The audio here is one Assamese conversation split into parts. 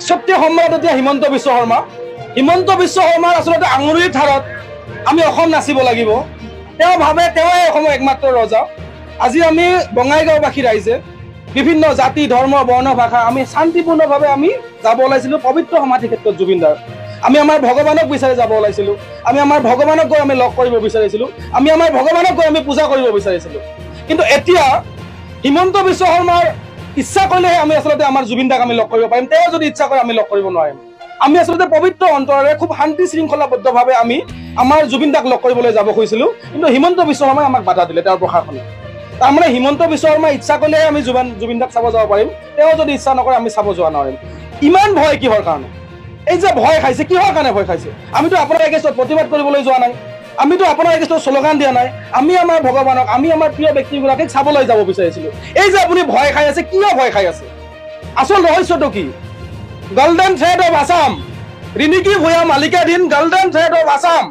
স্বত্বীয় সম্ৰাট এতিয়া হিমন্ত বিশ্ব শৰ্মা। হিমন্ত বিশ্ব শৰ্মাৰ আচলতে আঙুলিৰ ধাৰত আমি অসম নাচিব লাগিব। তেওঁ ভাবে তেওঁই অসমৰ একমাত্ৰ ৰজা। আজি আমি বঙাইগাঁওবাসী ৰাইজে বিভিন্ন জাতি ধৰ্ম বৰ্ণ ভাষা আমি শান্তিপূৰ্ণভাৱে আমি যাব ওলাইছিলোঁ পবিত্ৰ সমাধি ক্ষেত্ৰত জুবিনদাৰ। আমি আমাৰ ভগৱানক বিচাৰি যাব ওলাইছিলোঁ। আমি আমাৰ ভগৱানক গৈ আমি লগ কৰিব বিচাৰিছিলোঁ। আমি আমাৰ ভগৱানক গৈ আমি পূজা কৰিব বিচাৰিছিলোঁ। কিন্তু এতিয়া হিমন্ত বিশ্ব শৰ্মাৰ ইচ্ছা কৰিলেহে আমি আচলতে আমাৰ জুবিনদাক আমি লগ কৰিব পাৰিম। তেওঁ যদি ইচ্ছা কৰে আমি লগ কৰিব নোৱাৰিম। আমি আচলতে পবিত্ৰ অন্তৰেৰে খুব শান্তি শৃংখলাবদ্ধভাৱে আমি আমাৰ জুবিনদাক লগ কৰিবলৈ যাব খুজিছিলোঁ। কিন্তু হিমন্ত বিশ্ব শৰ্মাই আমাক বাধা দিলে, তেওঁৰ প্ৰশাসনে। তাৰমানে হিমন্ত বিশ্ব শৰ্মাই ইচ্ছা কৰিলেহে আমি জুবিনদাক চাব যাব পাৰিম। তেওঁ যদি ইচ্ছা নকৰে আমি চাব যোৱা নোৱাৰিম। ইমান ভয় কিহৰ কাৰণে? এই যে ভয় খাইছে, কিহৰ কাৰণে ভয় খাইছে? আমিতো আপোনাৰ এগেইনষ্টত প্ৰতিবাদ কৰিবলৈ যোৱা নাই। আমিতো আপোনাৰ এগেইনষ্টত শ্লোগান দিয়া নাই। আমি আমাৰ ভগৱানক, আমি আমাৰ প্ৰিয় ব্যক্তিগৰাকীক চাবলৈ যাব বিচাৰিছিলোঁ। এই যে আপুনি ভয় খাই আছে, কিয় ভয় খাই আছে? আচল ৰহস্যটো কি? Golden thread of Assam, Riniki Bhuyan মালিকাধীন গল্ডেন থ্ৰেড অফ আছাম,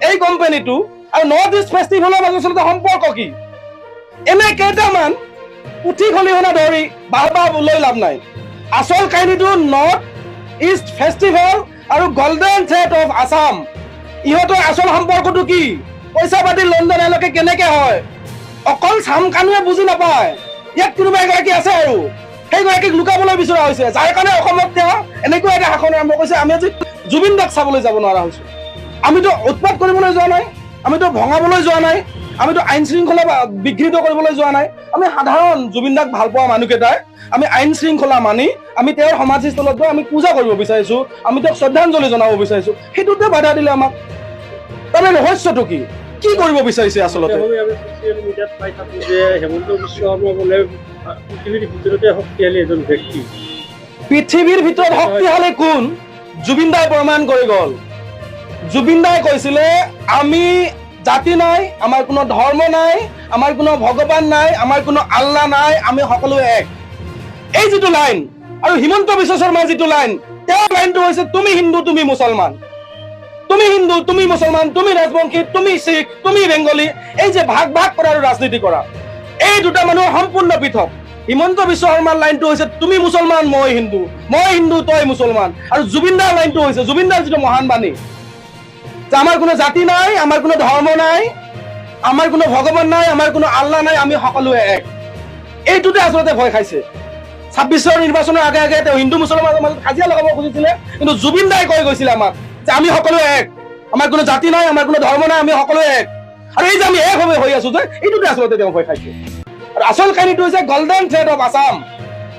এই কোম্পানীটো আৰু নৰ্থ ইষ্ট ফেষ্টিভেলৰ মাজত আচলতে সম্পৰ্ক কি? এনে কেইটামান পুথি খলিহনা ধৰি বাহ লৈ লাভ নাই। আচল কাহিনীটো নৰ্থ ইষ্ট ফেষ্টিভেল আৰু গল্ডেন থ্ৰেড অফ আছাম, ইহঁতৰ আচল সম্পৰ্কটো কি? পইচা পাতি লণ্ডন এলৈকে কেনেকে হয় অকল চাম কানুৱে বুজি নাপায়। ইয়াত কোনোবা এগৰাকী আছে আৰু সেইগৰাকীক লুকাবলৈ বিচৰা হৈছে, যাৰ কাৰণে অসমত তেওঁ এনেকুৱা এটা শাসন আৰম্ভ কৰিছে। আমি আজি জুবিনদাক চাবলৈ যাব নোৱাৰা হৈছোঁ। আমিতো উৎপাত কৰিবলৈ যোৱা নাই, আমিতো ভঙাবলৈ যোৱা নাই, আমিতো আইন শৃংখলা বিঘ্নিত কৰিবলৈ যোৱা নাই। আমি সাধাৰণ জুবিনদাক ভাল পোৱা মানুহকেইটাই আমি আইন শৃংখলা মানি আমি তেওঁৰ সমাধিস্থলত গৈ আমি পূজা কৰিব বিচাৰিছোঁ, আমি তেওঁক শ্ৰদ্ধাঞ্জলি জনাব বিচাৰিছোঁ। সেইটোতে বাধা দিলে আমাক। তাৰ ৰহস্যটো কি? কি কৰিব বিচাৰিছে আচলতে? পৃথিৱীৰ ভিতৰত শক্তিশালী কোন? জুবিনদাই প্ৰমাণ কৰি গ'ল। জুবিনদাই কৈছিলে আমি জাতি নাই, আমাৰ কোনো ধৰ্ম নাই, আমাৰ কোনো ভগৱান নাই, আমাৰ কোনো আল্লাহ নাই, আমি সকলোৱে এক। এই যিটো লাইন আৰু হিমন্ত বিশ্ব শৰ্মাৰ যিটো লাইন, তেওঁৰ লাইনটো হৈছে তুমি হিন্দু তুমি মুছলমান, তুমি হিন্দু তুমি মুছলমান, তুমি ৰাজবংশী তুমি শিখ তুমি বেংগলী। এই যে ভাগ ভাগ কৰা আৰু ৰাজনীতি কৰা, এই দুটা মানুহ সম্পূৰ্ণ পৃথক। হিমন্ত বিশ্ব শৰ্মাৰ লাইনটো হৈছে তুমি মুছলমান মই হিন্দু তই মুছলমান। আৰু জুবিনদাৰ লাইনটো হৈছে, জুবিনদাৰ যিটো মহান বাণী যে আমাৰ কোনো জাতি নাই, আমাৰ কোনো ধৰ্ম নাই, আমাৰ কোনো ভগৱান নাই, আমাৰ কোনো আল্লাহ নাই, আমি সকলোৱে এক। এইটোতে আচলতে ভয় খাইছে। 26ৰ নিৰ্বাচনৰ আগে আগে তেওঁ হিন্দু মুছলমানৰ মাজত কাজিয়া লগাব খুজিছিলে, কিন্তু জুবিনদাই কৈ গৈছিলে আমাক যে আমি সকলোৱে এক, আমাৰ কোনো জাতি নাই, আমাৰ কোনো ধৰ্ম নাই, আমি সকলোৱে এক। আৰু এই যে আমি এক হৈ আছো যে এইটোতে আচলতে তেওঁ ভয় খাইছে। আৰু আচল কাহিনীটো হৈছে গল্ডেন থ্ৰেড অফ আছাম,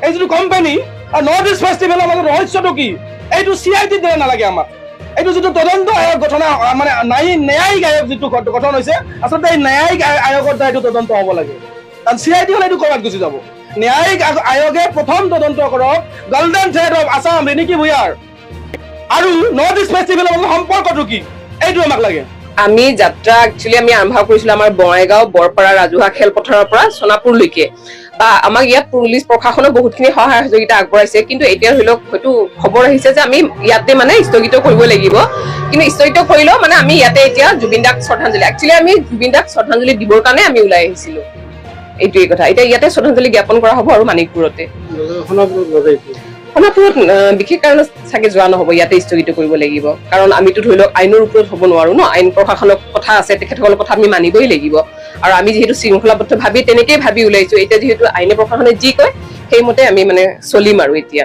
এই যিটো কোম্পানী আৰু নৰ্থ ইষ্ট ফেষ্টিভেলৰ মাজত ৰহস্যটো কি? এইটো CID দিয়া নালাগে আমাক। এইটো যিটো তদন্ত আয়োগ গঠন মানে ন্যায়িক আয়োগ যিটো গঠন হৈছে, আচলতে এই ন্যায়িক আয়োগৰ দ্বাৰা এইটো তদন্ত হ'ব লাগে। কাৰণ CID হ'লে এইটো ক'ৰবাত গুচি যাব। ন্যায়িক আয়োগে প্ৰথম তদন্ত কৰক golden thread of Assam Riniki ভূঞাৰ আৰু নৰ্থ ইষ্ট ফেষ্টিভেলৰ মাজত সম্পৰ্কটো কি, এইটো আমাক লাগে। আমি যাত্ৰা একচুৱেলি আমি আৰম্ভ কৰিছিলো আমাৰ বঙাইগাঁও বৰপাৰা ৰাজহুৱা খেলপথাৰৰ পৰা সোণাপুৰলৈকে। বা আমাক ইয়াত পুলিচ প্ৰশাসনে বহুতখিনি সহায় সহযোগিতা আগবঢ়াইছে, কিন্তু এতিয়া ধৰি লওক হয়তো খবৰ আহিছে যে আমি ইয়াতে মানে স্থগিত কৰিব লাগিব। কিন্তু স্থগিত কৰিলেও মানে আমি ইয়াতে এতিয়া জুবিনদাক শ্ৰদ্ধাঞ্জলি, একচুৱেলি আমি জুবিনদাক শ্ৰদ্ধাঞ্জলি দিবৰ কাৰণে আমি ওলাই আহিছিলো। এইটোৱেই কথা। এতিয়া ইয়াতে শ্ৰদ্ধাঞ্জলি জ্ঞাপন কৰা হ'ব আৰু মানিকপুৰতে। সোণাপুৰত বিশেষ কাৰণত চাগে যোৱা নহ'ব, ইয়াতে স্থগিত কৰিব লাগিব। কাৰণ আমিতো ধৰি লওক আইনৰ ওপৰত হ'ব নোৱাৰো ন, আইন প্ৰশাসনৰ কথা আছে, তেখেতসকলৰ কথা আমি মানিবই লাগিব। আৰু আমি যিহেতু শৃংখলাবদ্ধ ভাবি তেনেকেই ভাবি ওলাইছো। এতিয়া যিহেতু আইনে প্ৰশাসনে যি কয় সেইমতে আমি মানে চলিম। আৰু এতিয়া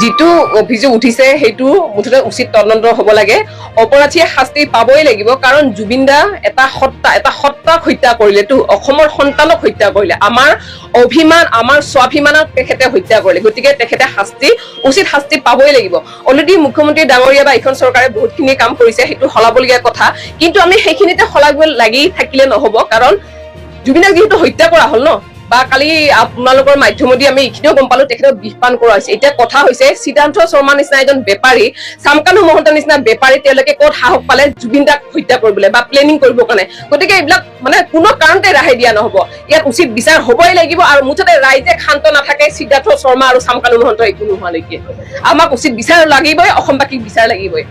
যিটো অভিযোগ উঠিছে সেইটো মুঠতে উচিত তদন্ত হ'ব লাগে। অপৰাধীয়ে শাস্তি পাবই লাগিব। কাৰণ জুবিনদা এটা সত্তাক হত্যা কৰিলেতো, অসমৰ সন্তানক হত্যা কৰিলে, আমাৰ অভিমান আমাৰ স্বাভিমানক তেখেতে হত্যা কৰিলে। গতিকে তেখেতে উচিত শাস্তি পাবই লাগিব। অলৰেডি মুখ্যমন্ত্ৰী ডাঙৰীয়া বা এইখন চৰকাৰে বহুতখিনি কাম কৰিছে, সেইটো সলাবলগীয়া কথা। কিন্তু আমি সেইখিনিতে সলাব লাগি থাকিলে নহ'ব। কাৰণ জুবিনক যিহেতু হত্যা কৰা হ'ল ন, বা কালি আপোনালোকৰ মাধ্যমেদি আমি এইখিনিও গম পালো তেখেতক বিষপান কৰা হৈছে। এতিয়া কথা হৈছে সিদ্ধাৰ্থ শৰ্মা নিচিনা এজন বেপাৰী, চামকানু মহন্তৰ নিচিনা বেপাৰী, তেওঁলোকে ক'ত সাহস পালে জুবিনদাক হত্যা কৰিবলৈ বা প্লেনিং কৰিবৰ কাৰণে? গতিকে এইবিলাক মানে কোনো কাৰণতে ৰেহাই দিয়া নহ'ব। ইয়াত উচিত বিচাৰ হ'বই লাগিব। আৰু মুঠতে ৰাইজে শান্ত নাথাকে সিদ্ধাৰ্থ শৰ্মা আৰু চামকানু মহন্ত একো নোহোৱালৈকে। আমাক উচিত বিচাৰ লাগিবই, অসমবাসীক বিচাৰ লাগিবই।